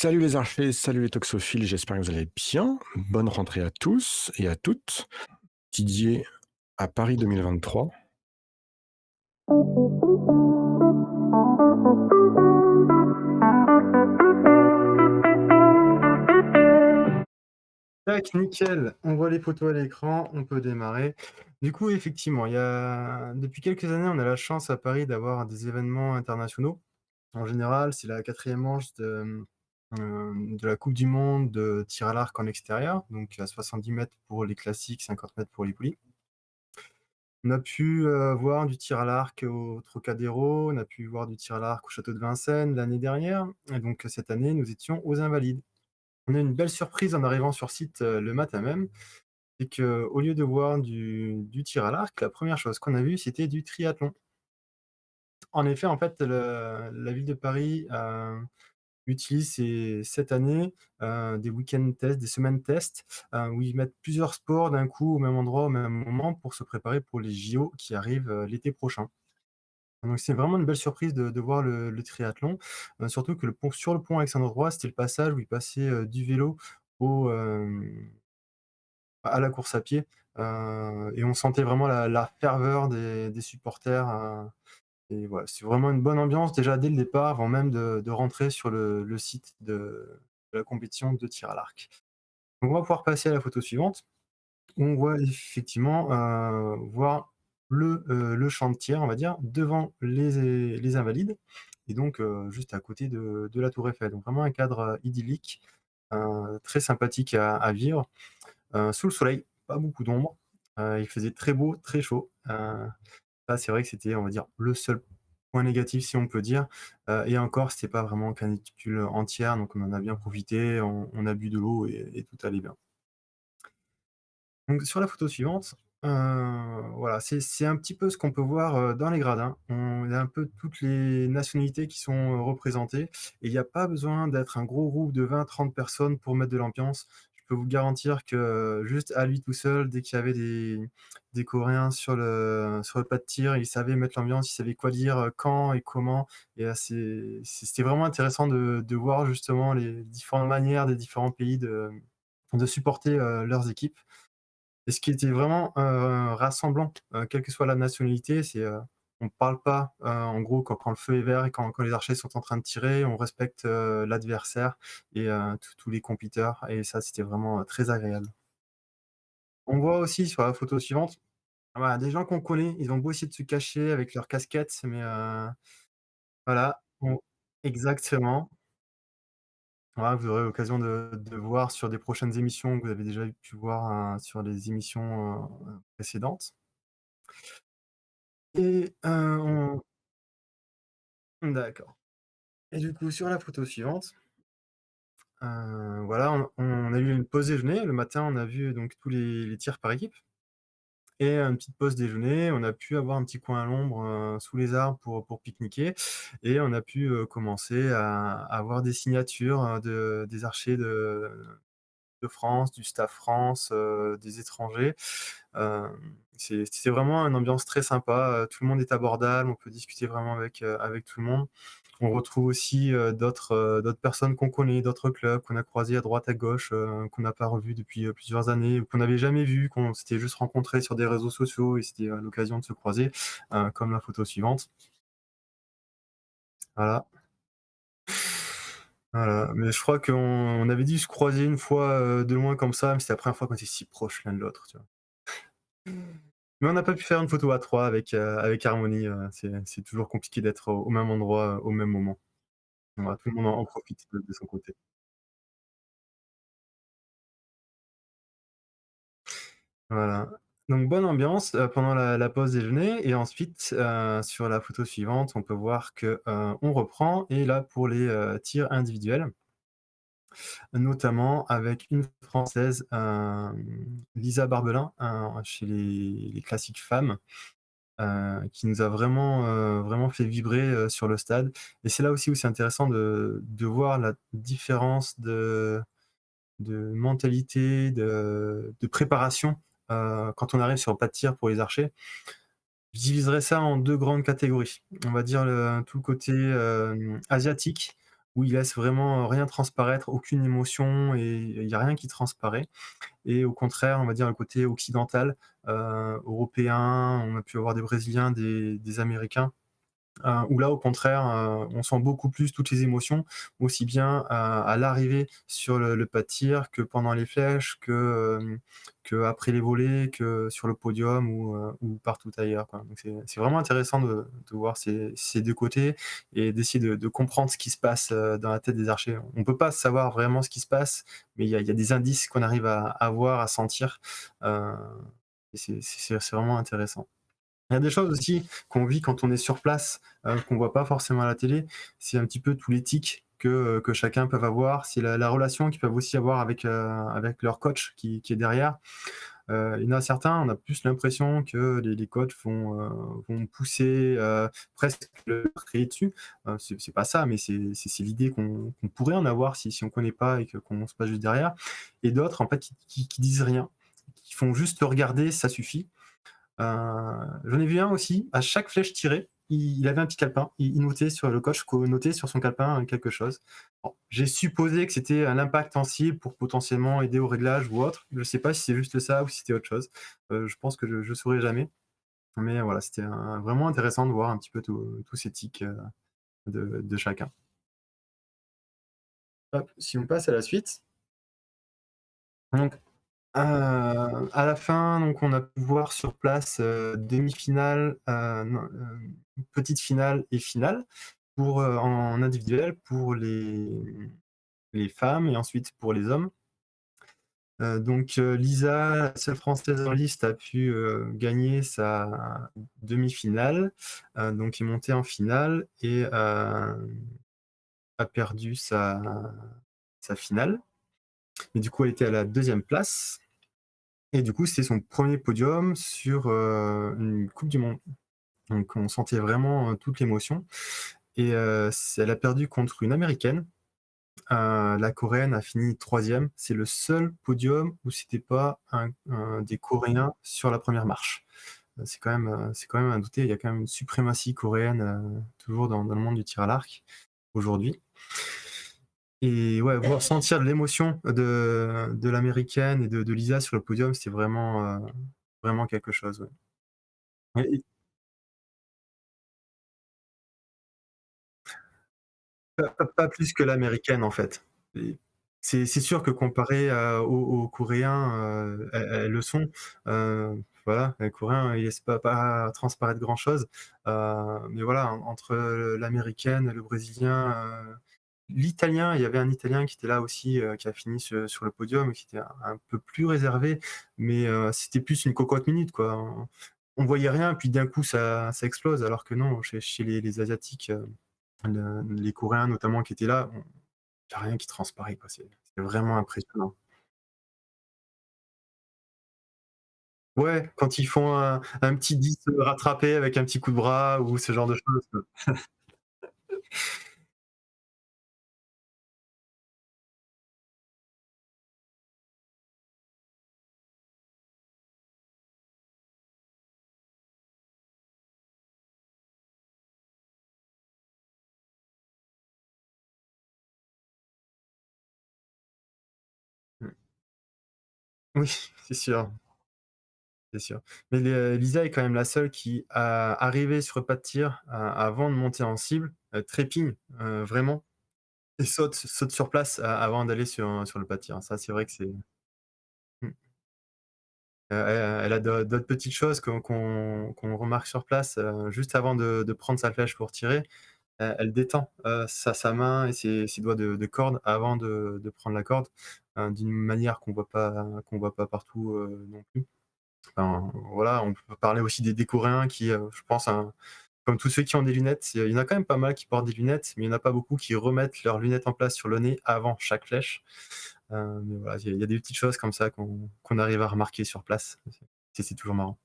Salut les archers, salut les toxophiles, j'espère que vous allez bien. Bonne rentrée à tous et à toutes. Didier à Paris 2023. Tac, nickel, on voit les photos à l'écran, on peut démarrer. Du coup, effectivement, depuis quelques années, on a la chance à Paris d'avoir des événements internationaux. En général, c'est la quatrième manche de la coupe du monde de tir à l'arc en extérieur, donc à 70 mètres pour les classiques, 50 mètres pour les poulies. On a pu, voir du tir à l'arc au Trocadéro, on a pu voir du tir à l'arc au château de Vincennes l'année dernière et donc cette année, nous étions aux Invalides. On a une belle surprise en arrivant sur site, le matin même, c'est qu'au lieu de voir du tir à l'arc, la première chose qu'on a vue, c'était du triathlon. En effet, en fait, la ville de Paris, utilise cette année, des week-ends tests, des semaines tests, où ils mettent plusieurs sports d'un coup au même endroit, au même moment pour se préparer pour les JO qui arrivent, l'été prochain. Donc c'est vraiment une belle surprise de voir le triathlon, surtout que le pont sur le pont Alexandre III, c'était le passage où ils passaient, du vélo au, à la course à pied, et on sentait vraiment la ferveur des supporters, et voilà, c'est vraiment une bonne ambiance déjà dès le départ, avant même de rentrer sur le site de la compétition de tir à l'arc. Donc on va pouvoir passer à la photo suivante, où on voit effectivement, voir le champ de tir, on va dire, devant les Invalides et donc juste à côté de la tour Eiffel. Donc vraiment un cadre, idyllique, très sympathique à vivre. Sous le soleil, pas beaucoup d'ombre, il faisait très beau, très chaud, ça c'est vrai que c'était, on va dire, le seul point négatif si on peut dire, et encore c'était pas vraiment canicule entière, donc on en a bien profité, on a bu de l'eau et tout allait bien. Donc sur la photo suivante, voilà, c'est un petit peu ce qu'on peut voir, dans les gradins. On a un peu toutes les nationalités qui sont, représentées et il y a pas besoin d'être un gros groupe de 20-30 personnes pour mettre de l'ambiance. Je peux vous garantir que, juste à lui tout seul, dès qu'il y avait des Coréens sur le pas de tir, il savait mettre l'ambiance, il savait quoi dire, quand et comment et c'était vraiment intéressant de voir justement les différentes manières des différents pays de supporter, leurs équipes. Et ce qui était vraiment, rassemblant, quelle que soit la nationalité, c'est, on parle pas, en gros quand le feu est vert et quand les archers sont en train de tirer, on respecte, l'adversaire et tous les compétiteurs et ça, c'était vraiment, très agréable. On voit aussi sur la photo suivante, voilà, des gens qu'on connaît, ils ont beau essayer de se cacher avec leurs casquettes, mais voilà, on exactement. Voilà, vous aurez l'occasion de voir sur des prochaines émissions que vous avez déjà pu voir, sur les émissions, précédentes. Et on d'accord. Et du coup, sur la photo suivante, voilà, on a eu une pause déjeuner. Le matin, on a vu donc tous les tirs par équipe et une petite pause déjeuner. On a pu avoir un petit coin à l'ombre, sous les arbres pour pique-niquer et on a pu, commencer à avoir des signatures, des archers de France, du Staff France, des étrangers. Hem, c'était vraiment une ambiance très sympa, tout le monde est abordable, on peut discuter vraiment avec tout le monde. On retrouve aussi, d'autres personnes qu'on connaît, d'autres clubs qu'on a croisés à droite, à gauche, qu'on n'a pas revus depuis, plusieurs années ou qu'on n'avait jamais vus, qu'on s'était juste rencontrés sur des réseaux sociaux et c'était, l'occasion de se croiser, comme la photo suivante. Voilà, voilà, mais je crois qu'on avait dû se croiser une fois, de loin comme ça, mais c'était la première fois qu'on était si proches l'un de l'autre, tu vois? Mais on n'a pas pu faire une photo à 3 avec Harmonie, c'est toujours compliqué d'être au même endroit, au même moment. Voilà, tout le monde en profite de son côté. Voilà, donc bonne ambiance, pendant la pause déjeuner et ensuite, sur la photo suivante, on peut voir que, on reprend et là pour les, tirs individuels, notamment avec une Française, Lisa Barbelin, chez les classiques femmes. Qui nous a vraiment, vraiment fait vibrer, sur le stade et c'est là aussi où c'est intéressant de voir la différence de mentalité, de préparation, quand on arrive sur le pas de tir pour les archers. Je diviserais ça en 2 grandes catégories. On va dire tout le côté, asiatique où il laisse vraiment rien transparaître, aucune émotion et il y a rien qui transparaît et au contraire, on va dire le côté occidental, européen, on a pu avoir des Brésiliens, des Américains. Où là, au contraire, on sent beaucoup plus toutes les émotions, aussi bien à l'arrivée sur le pas de tir que pendant les flèches, qu'après les volées, que sur le podium ou partout ailleurs, quoi. Donc c'est vraiment intéressant de voir ces 2 côtés et d'essayer de comprendre ce qui se passe, dans la tête des archers. On peut pas savoir vraiment ce qui se passe, mais il y a des indices qu'on arrive à voir, à sentir, heu et c'est vraiment intéressant. Il y a des choses aussi qu'on vit quand on est sur place, qu'on voit pas forcément à la télé. C'est un petit peu tous les tics que chacun peuvent avoir. C'est la relation qu'ils peuvent aussi avoir avec leur coach qui est derrière. Il y en a certains, on a plus l'impression que les coachs vont pousser, presque le crier dessus. C'est pas ça, mais c'est l'idée qu'on pourrait en avoir si on connaît pas et qu'on se passe juste derrière. Et d'autres, en fait, qui disent rien, qui font juste regarder, ça suffit. J'en ai vu un aussi, à chaque flèche tirée, il avait un petit calepin. Il notait sur le coach notait sur son calepin, quelque chose. Bon, j'ai supposé que c'était un impact en cible pour potentiellement aider au réglage ou autre. Je sais pas si c'est juste ça ou si c'était autre chose. Je pense que je saurai jamais. Mais voilà, c'était vraiment intéressant de voir un petit peu tous ces tics, de chacun. Hop, si on passe à la suite. Donc, à la fin, donc on a pu voir sur place, demi-finale, non, petite finale et finale pour, en individuel pour les femmes et ensuite pour les hommes. Donc, Lisa, la seule française en liste, a pu, gagner sa demi-finale, donc est montée en finale et a perdu sa finale. Et du coup, elle était à la deuxième place. Et du coup, c'était son premier podium sur, une coupe du monde. Donc on sentait vraiment, toute l'émotion et elle a perdu contre une américaine. La coréenne a fini troisième. C'est le seul podium où c'était pas un des coréens sur la première marche. C'est quand même à noter. Il y a quand même une suprématie coréenne, toujours dans le monde du tir à l'arc, aujourd'hui. Et ouais, voir sentir de l'émotion de l'américaine et de Lisa sur le podium, c'était vraiment quelque chose, ouais. Et pas plus que l'américaine, en fait. Et c'est sûr que comparé aux Coréens, elles le sont. Voilà, les Coréens, ils laissent pas transparaître grand-chose. Mais voilà, entre l'américaine, le brésilien, l'italien, il y avait un italien qui était là aussi, qui a fini sur le podium, qui était un peu plus réservé, mais c'était plus une cocotte minute, quoi. On voyait rien, puis d'un coup ça explose, alors que non, chez les asiatiques, les Coréens notamment qui étaient là, il y a rien qui transparaît, quoi. C'est vraiment impressionnant. Ouais, quand ils font un petit 10 rattrapé avec un petit coup de bras ou ce genre de choses, quoi. Mmh. Oui, c'est sûr, c'est sûr. Mais Lisa est quand même la seule qui a arrivé sur le pas de tir, avant de monter en cible, trépigne, vraiment et saute sur place avant d'aller sur le pas de tir. Ça, c'est vrai que c'est mmh. Elle a d'autres petites choses qu'on remarque sur place, juste avant de prendre sa flèche pour tirer. Elle détend, sa main et ses doigts de corde avant de prendre la corde, d'une manière qu'on voit pas partout, non plus. Enfin, voilà, on peut parler aussi des Coréens qui, je pense, hein, comme tous ceux qui ont des lunettes, il y en a quand même pas mal qui portent des lunettes, mais il y en a pas beaucoup qui remettent leurs lunettes en place sur le nez avant chaque flèche. Mais voilà, il y a des petites choses comme ça qu'on arrive à remarquer sur place. C'est toujours marrant.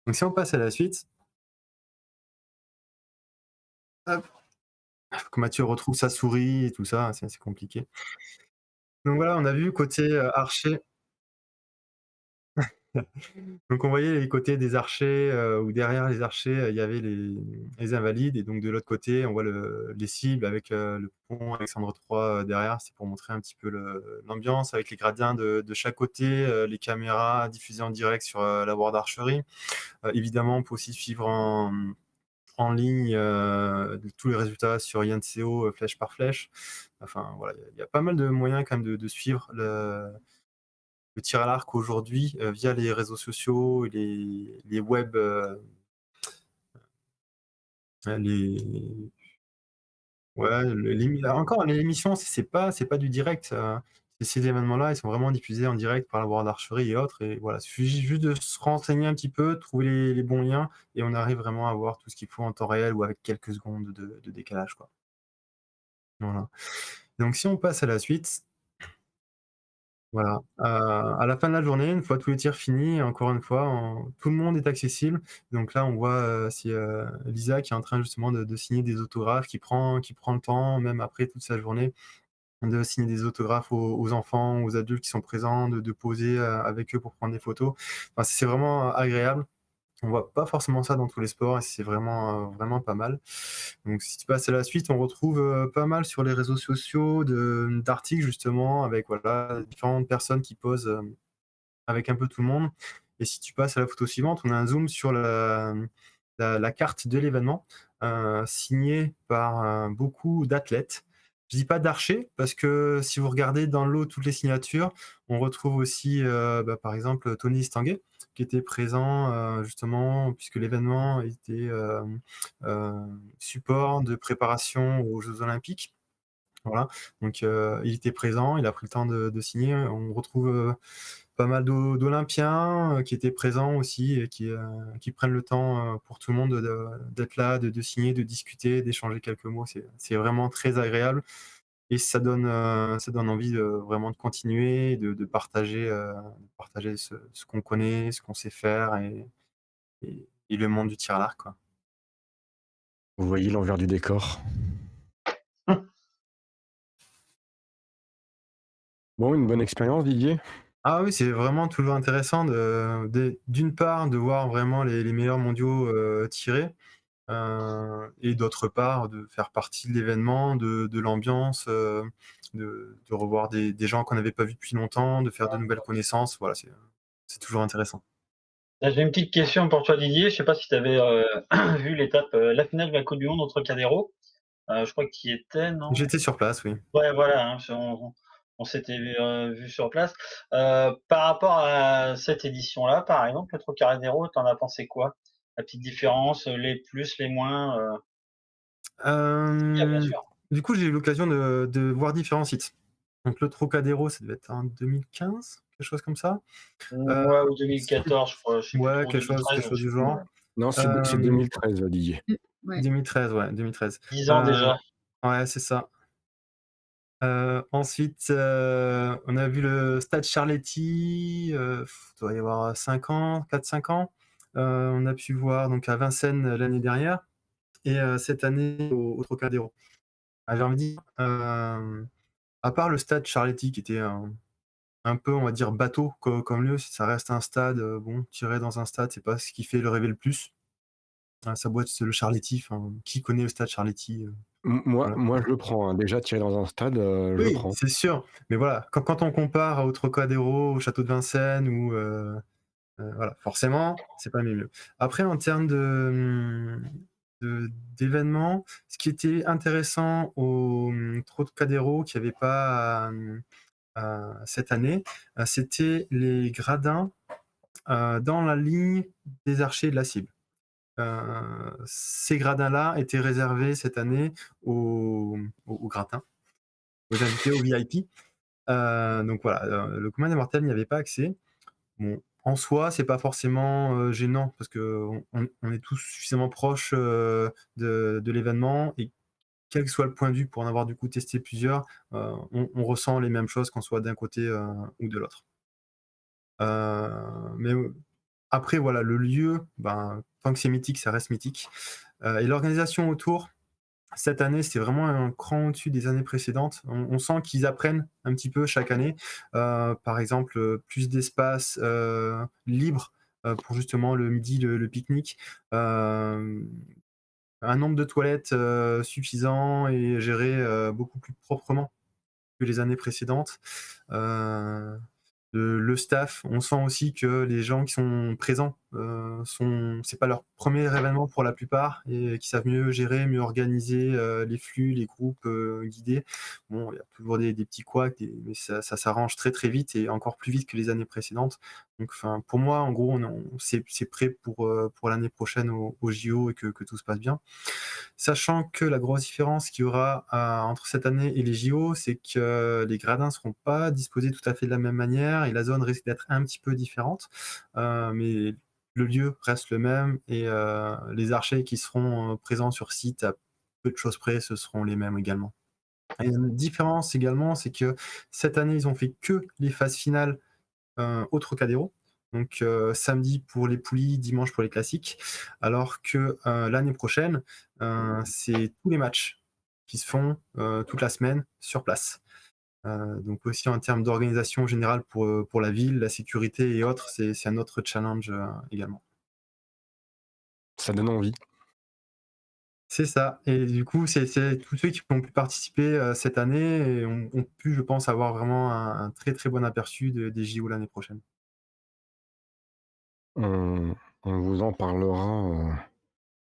Donc si on passe à la suite, hop, faut que Mathieu retrouve sa souris et tout ça, c'est assez compliqué. Donc voilà, on a vu côté, archer. Donc on voyait les côtés des archers, où derrière les archers, il y avait les invalides et donc de l'autre côté, on voit les cibles avec, le pont Alexandre III, derrière. C'est pour montrer un petit peu l'ambiance avec les gradins de chaque côté, les caméras diffusées en direct sur, la boire d'archerie. Évidemment, on peut aussi suivre en ligne, tous les résultats sur INCO, flèche par flèche. Enfin voilà, il y a pas mal de moyens quand même de suivre le tir à l'arc aujourd'hui, via les réseaux sociaux et les web, les ouais, encore les émissions, c'est pas du direct, ces événements-là, ils sont vraiment diffusés en direct par la World Archery et autres et voilà, il suffit juste de se renseigner un petit peu, trouver les bons liens et on arrive vraiment à voir tout ce qu'il faut en temps réel ou avec quelques secondes de décalage, quoi. Voilà. Donc si on passe à la suite, voilà, à la fin de la journée, une fois tous les tirs finis, encore une fois, tout le monde est accessible. Donc là, on voit, c'est, Lisa qui est en train justement de signer des autographes, qui prend le temps, même après toute sa journée, de signer des autographes aux enfants, aux adultes qui sont présents, de poser, avec eux pour prendre des photos. Enfin, c'est vraiment agréable. On voit pas forcément ça dans tous les sports et c'est vraiment, vraiment pas mal. Donc si tu passes à la suite, on retrouve, pas mal sur les réseaux sociaux d'articles justement avec voilà, différentes personnes qui posent, avec un peu tout le monde et si tu passes à la photo suivante, on a un zoom sur la carte de l'événement, signée par, beaucoup d'athlètes. Je dis pas d'archers parce que si vous regardez dans le lot toutes les signatures, on retrouve aussi, par exemple, Tony Estanguet qui était présent, justement puisque l'événement était, support de préparation aux jeux olympiques. Voilà, donc il était présent, il a pris le temps de signer. On retrouve, pas mal d'olympiens, qui étaient présents aussi et qui prennent le temps, pour tout le monde d'être là, de signer, de discuter, d'échanger quelques mots. C'est vraiment très agréable et ça donne envie de vraiment de continuer, de partager ce qu'on connaît, ce qu'on sait faire et le monde du tir à l'arc, quoi. Vous voyez l'envers du décor. Bon, une bonne expérience, Didier? Ah oui, c'est vraiment toujours intéressant d'une part, de voir vraiment les meilleurs mondiaux, tirer, et d'autre part, de faire partie de l'événement, de l'ambiance, de revoir des gens qu'on n'avait pas vus depuis longtemps, de faire de nouvelles connaissances. Voilà, c'est toujours intéressant. J'ai une petite question pour toi Didier, je sais pas si tu avais, vu l'étape, la finale de la coupe du monde entre Trocadéro, je crois que tu y étais, non? J'étais sur place, oui. Ouais, voilà, hein, on s'était vu sur place. Par rapport à cette édition-là, par exemple, le Trocadéro, tu en as pensé quoi? La petite différence, les plus, les moins, il y a bien Hem, sûr. du coup, j'ai eu l'occasion de voir différents sites. Donc le Trocadéro, ça devait être en 2015, quelque chose comme ça. Heu, Ouais, ou 2014 je crois, je sais plus ouais, trop, quelque chose 2013, quelque je chose sais du plus, genre. Non, c'est Hem, 2013, Didier. Ouais. 2013, ouais, 2013. 10 ans Heu, déjà. ouais, c'est ça. Ensuite, on a vu le stade Charletti, il doit y avoir 5 ans, 4-5 ans. On a pu voir donc à Vincennes, l'année dernière et cette année au Trocadéro. Ah, j'ai envie de dire, à part le stade Charletti qui était un peu, on va dire, bateau comme lieu, ça reste un stade, bon, tirer dans un stade, c'est pas ce qui fait le rêver le plus. Ça doit être le Charletti, enfin, qui connaît le stade Charletti? Moi Voilà. moi, je le prends, hein. Déjà tirer dans un stade, je Oui, prends. c'est sûr, mais voilà, quand on compare au Trocadéro, au château de Vincennes ou voilà, forcément, c'est pas le même lieu. Après en termes de d'événements, ce qui était intéressant au, Trocadéro qu'il y avait pas cette année, c'était les gradins, dans la ligne des archers de la cible. Ces gradins-là étaient réservés cette année aux gratins, aux invités, aux VIP. Donc voilà, le commun des mortels n'y avait pas accès. Bon, en soi, c'est pas forcément, gênant parce qu'on est tous suffisamment proches, de l'événement et quel que soit le point de vue pour en avoir du coup testé plusieurs, on ressent les mêmes choses qu'on soit d'un côté, ou de l'autre. Mais après voilà, le lieu, ben, tant que c'est mythique, ça reste mythique, et l'organisation autour, Cette année, c'est vraiment un cran au-dessus des années précédentes. On sent qu'ils apprennent un petit peu chaque année. Par exemple, plus d'espace, libre, pour justement le midi, le pique-nique. Hem, un nombre de toilettes, suffisant et géré, beaucoup plus proprement que les années précédentes. Heu le staff, on sent aussi que les gens qui sont présents, c'est pas leur premier événement pour la plupart et qui savent mieux gérer, mieux organiser, les flux, les groupes, guidés. Bon, il y a toujours des petits couacs mais ça s'arrange très, très vite et encore plus vite que les années précédentes. Donc enfin, pour moi, en gros, c'est prêt pour l'année prochaine aux JO et que tout se passe bien. Sachant que la grosse différence qu'il y aura, entre cette année et les JO, c'est que les gradins ne seront pas disposés tout à fait de la même manière et la zone risque d'être un petit peu différente. Mais le lieu reste le même et les archers qui seront, présents sur site à peu de choses près, ce seront les mêmes également. Et une différence également, c'est que cette année, ils ont fait que les phases finales au Trocadéro. Donc samedi pour les poulies, dimanche pour les classiques. Alors que, l'année prochaine, c'est tous les matchs qui se font, toute la semaine sur place. Donc aussi en termes d'organisation générale pour la ville, la sécurité et autres, c'est un autre challenge, également. Ça donne envie. C'est ça et du coup, c'est tous ceux qui ont pu participer, cette année et ont pu, je pense, avoir vraiment un très, très bon aperçu des JO l'année prochaine. On on vous en parlera,